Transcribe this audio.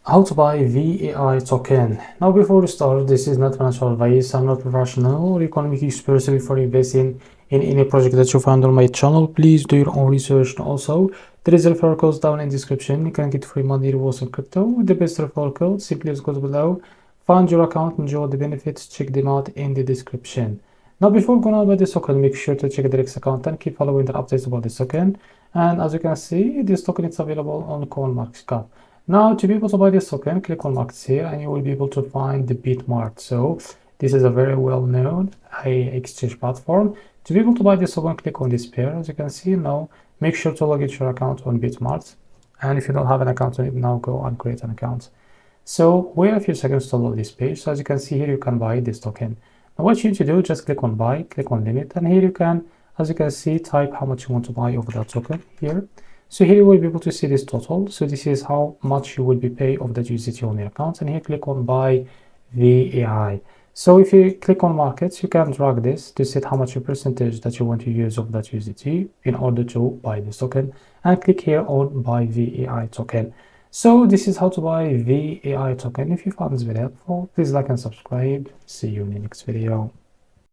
How to buy VAI token. Now before we start, this is not financial advice. I'm not professional or economic expert before investing in any project that you find on my channel. Please do your own research. And also, there is a referral code down in the description. You can get free money rewards on crypto with the best referral code. Simply just go below, find your account, enjoy the benefits, check them out in the description. Now before going on by this token, make sure to check the REFERRAL account and keep following the updates about this token. And as you can see, this token is available on CoinMarketCap. Now, to be able to buy this token, click on markets here and you will be able to find the Bitmart. So this is a very well-known exchange platform. To be able to buy this token, click on this pair. As you can see now, make sure to log into your account on Bitmart. And if you don't have an account on it, now go and create an account. So wait a few seconds to load this page. So as you can see here, you can buy this token. Now what you need to do, just click on buy, click on limit, and here you can, as you can see, type how much you want to buy over that token here. So here you will be able to see this total. So this is how much you will be paid of that USDT on your account. And here click on buy VAI. So if you click on markets, you can drag this to set how much your percentage that you want to use of that USDT in order to buy this token, and click here on buy VAI token. So this is how to buy VAI token. If you found this very helpful, please like and subscribe. See you in the next video.